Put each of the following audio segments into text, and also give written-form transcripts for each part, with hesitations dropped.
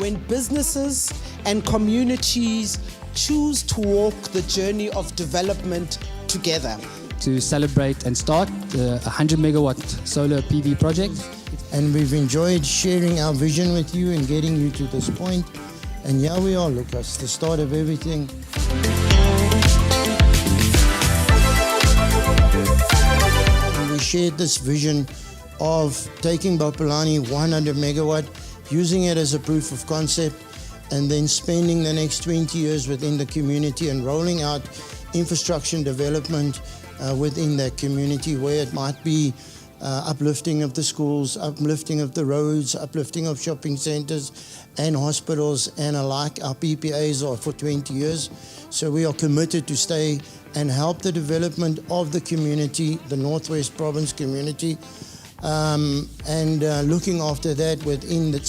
when businesses and communities choose to walk the journey of development together. To celebrate and start the 100 megawatt solar PV project. And we've enjoyed sharing our vision with you and getting you to this point. And here we are, look, it's the start of everything. And we shared this vision of taking Baphalane 100 megawatt, using it as a proof of concept, and then spending the next 20 years within the community and rolling out infrastructure development within that community, where it might be uplifting of the schools, uplifting of the roads, uplifting of shopping centres and hospitals and alike. Our PPAs are for 20 years, so we are committed to stay and help the development of the community, the Northwest Province community, and looking after that within the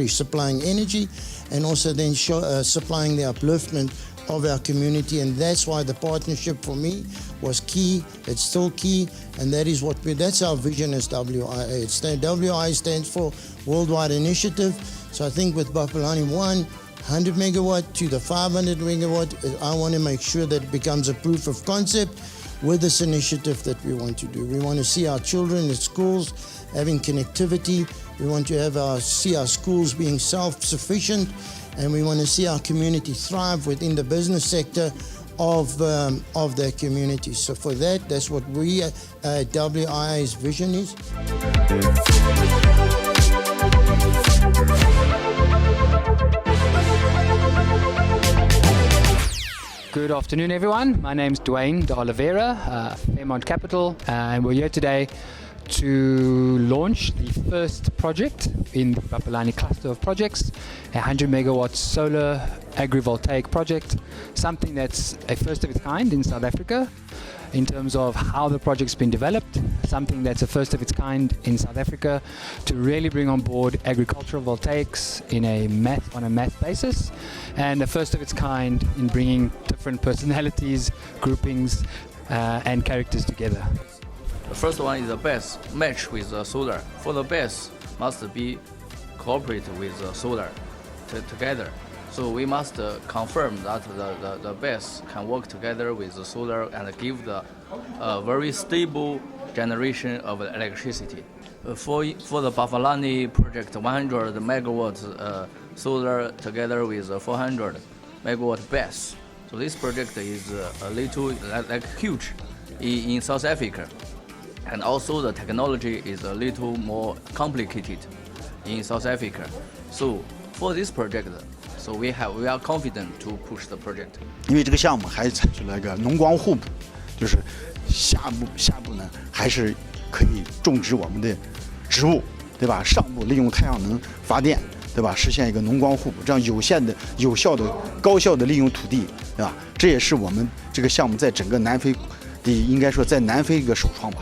supplying energy, and also then supplying the upliftment of our community. And that's why the partnership for me was key. It's still key, and that is that's our vision as WIA. WIA stands for Worldwide Initiative. So I think with Baphalane 100 megawatt to the 500 megawatt, I want to make sure that it becomes a proof of concept with this initiative that we want to do. We want to see our children at schools having connectivity. We want to see our schools being self-sufficient, and we want to see our community thrive within the business sector of their community. So for that's what we WIA's vision is. Good afternoon, everyone. My name's Dwayne de Oliveira, Fairmont Capital, and we're here today to launch the first project in the Baphalane cluster of projects, a 100 megawatt solar agrivoltaic project, something that's a first of its kind in South Africa in terms of how the project's been developed, something that's a first of its kind in South Africa to really bring on board agricultural voltaics on a math basis, and the first of its kind in bringing different personalities, groupings, and characters together. The first one is the BESS match with the solar. For the BESS, must be cooperate with the solar together. So we must confirm that the BESS can work together with the solar and give the very stable generation of electricity. For the Baphalane project, 100 megawatts solar together with 400 megawatt BESS. So this project is a little huge in South Africa. And also the technology is a little more complicated in South Africa. So for this project, so we are confident to push the project. 因为这个项目还采取了一个农光互补，就是下部呢还是可以种植我们的植物，对吧？上部利用太阳能发电，对吧？实现一个农光互补，这样有效的、高效的利用土地，对吧？这也是我们这个项目在整个南非的应该说在南非一个首创吧。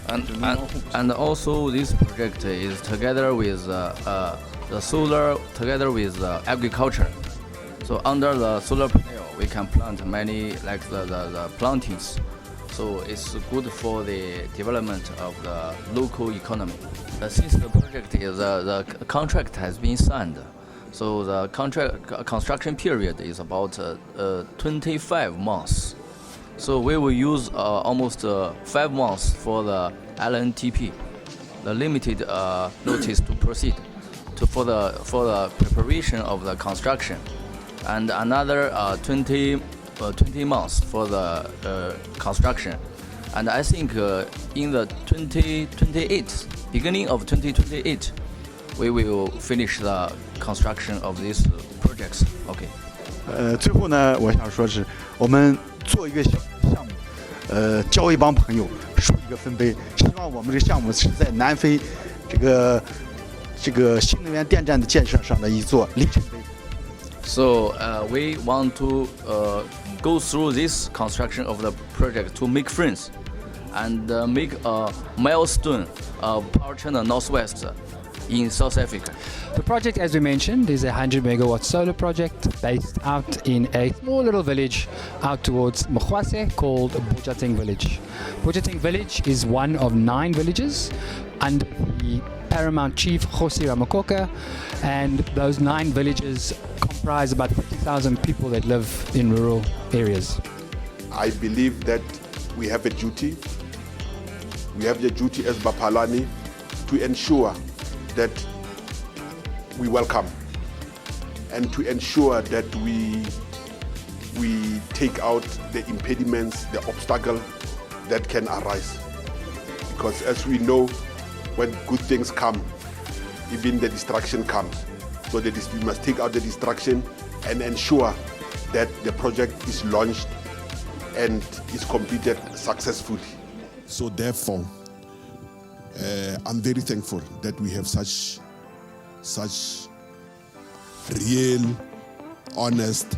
And also this project is together with the solar, together with agriculture. So under the solar panel, we can plant many like the plantings. So it's good for the development of the local economy. Since the project is the contract has been signed, so the construction period is about 25 months. So we will use almost 5 months for the LNTP, the limited notice to proceed, for the preparation of the construction, and another 20 months for the construction. And I think in the 2028, beginning of 2028, we will finish the construction of these projects. Okay. 最后呢，我想说是我们做一个小项目，交一帮朋友，树一个分杯。希望我们这个项目是在南非这个新能源电站的建设上的一座里程碑。So we want to go through this construction of the project to make friends and make a milestone of Power China Northwest in South Africa. The project, as we mentioned, is a 100 megawatt solar project based out in a small little village out towards Mkhwase called Bojateng Village. Bojateng Village is one of 9 villages under the paramount chief, Kgosi Ramakoka, and those 9 villages comprise about 50,000 people that live in rural areas. I believe that we have a duty. We have the duty as Baphalane to ensure that we welcome and to ensure that we take out the impediments, the obstacle that can arise. Because as we know, when good things come, even the distraction comes. So that we must take out the distraction and ensure that the project is launched and is completed successfully. So therefore, I'm very thankful that we have such real, honest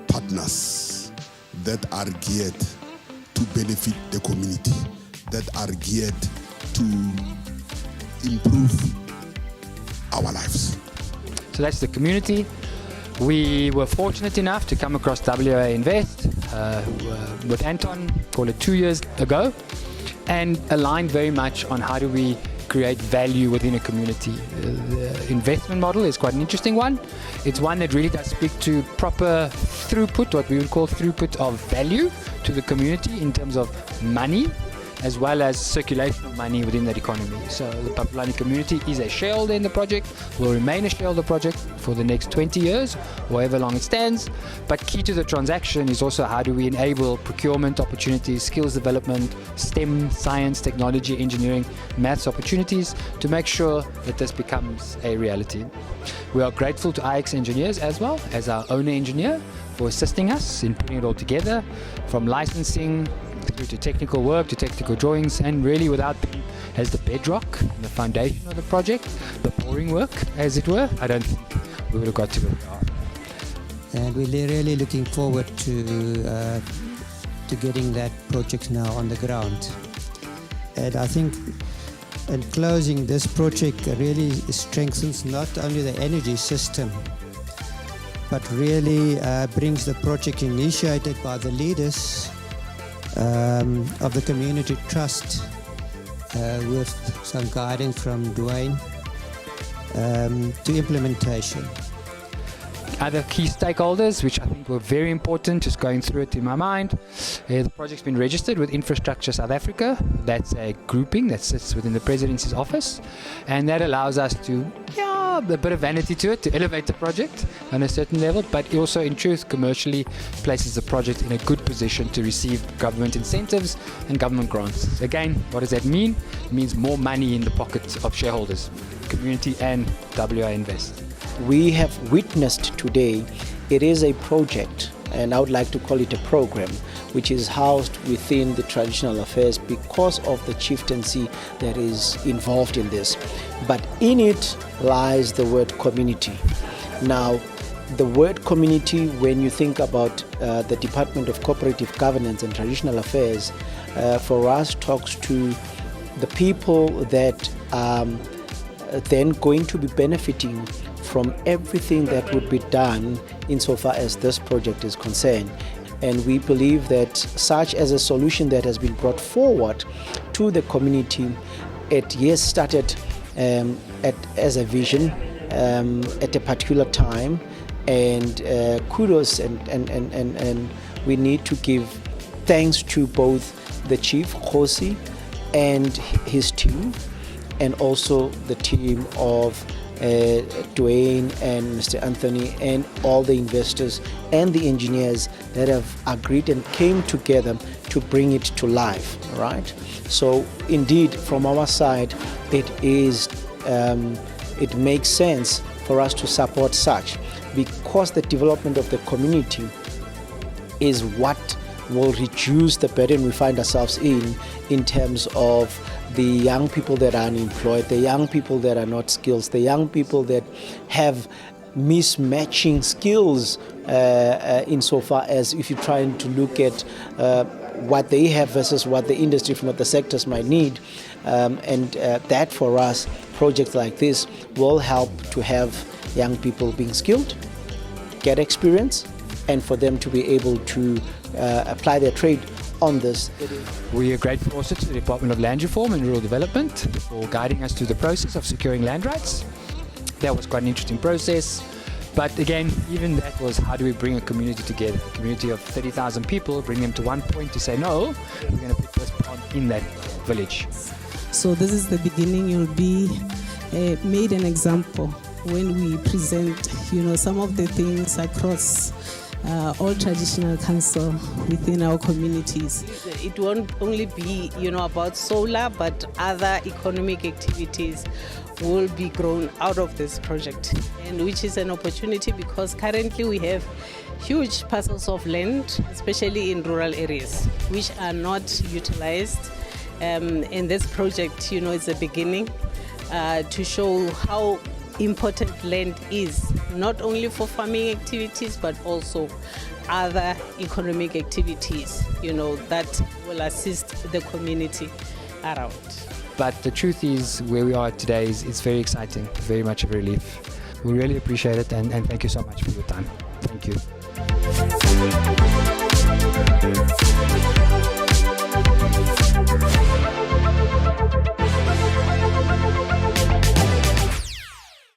partners that are geared to benefit the community, that are geared to improve our lives. So that's the community. We were fortunate enough to come across WA Invest with Anton, call it 2 years ago, and aligned very much on how do we create value within a community. The investment model is quite an interesting one. It's one that really does speak to proper throughput, what we would call throughput of value to the community in terms of money, as well as circulation of money within that economy. So the Baphalane community is a shareholder in the project, will remain a shareholder project for the next 20 years, however long it stands. But key to the transaction is also how do we enable procurement opportunities, skills development, STEM, science, technology, engineering, maths opportunities to make sure that this becomes a reality. We are grateful to IX Engineers as well as our owner engineer for assisting us in putting it all together, from licensing through to technical work, to technical drawings, and really without them as the bedrock, the foundation of the project, the boring work, as it were, I don't think we would have got to where we are. And we're really looking forward to getting that project now on the ground. And I think in closing, this project really strengthens not only the energy system, but really brings the project initiated by the leaders of the community trust with some guidance from Dwayne to implementation. Other key stakeholders, which I think were very important, just going through it in my mind. The project's been registered with Infrastructure South Africa. That's a grouping that sits within the Presidency's office, and that allows us to, a bit of vanity to it, to elevate the project on a certain level, but also in truth commercially places the project in a good position to receive government incentives and government grants. Again, what does that mean? It means more money in the pockets of shareholders, community and WA Invest. We have witnessed today, it is a project, and I would like to call it a program, which is housed within the traditional affairs because of the chieftaincy that is involved in this. But in it lies the word community. Now, the word community, when you think about the Department of Cooperative Governance and Traditional Affairs, for us talks to the people that are then going to be benefiting from everything that would be done insofar as this project is concerned. And we believe that such as a solution that has been brought forward to the community, it started as a vision at a particular time, and kudos and we need to give thanks to both the Chief Kgosi and his team, and also the team of Dwayne and Mr. Anthony and all the investors and the engineers that have agreed and came together to bring it to life, right? So indeed, from our side, it makes sense for us to support such, because the development of the community is what will reduce the burden we find ourselves in terms of the young people that are unemployed, the young people that are not skilled, the young people that have mismatching skills insofar as if you're trying to look at what they have versus what the industry from other sectors might need. That for us, projects like this will help to have young people being skilled, get experience, and for them to be able to apply their trade on this. We are grateful also to the Department of Land Reform and Rural Development for guiding us through the process of securing land rights. That was quite an interesting process. But again, even that was how do we bring a community together? A community of 30,000 people, bring them to one point to say, no, we're going to put this pond in that village. So this is the beginning. You'll be made an example when we present, some of the things across all traditional council within our communities. It won't only be, about solar, but other economic activities will be grown out of this project, and which is an opportunity because currently we have huge parcels of land, especially in rural areas, which are not utilized. And this project, is a beginning to show how important land is, not only for farming activities, but also other economic activities, that will assist the community around. But the truth is, where we are today is very exciting, very much a relief. We really appreciate it, and thank you so much for your time. Thank you.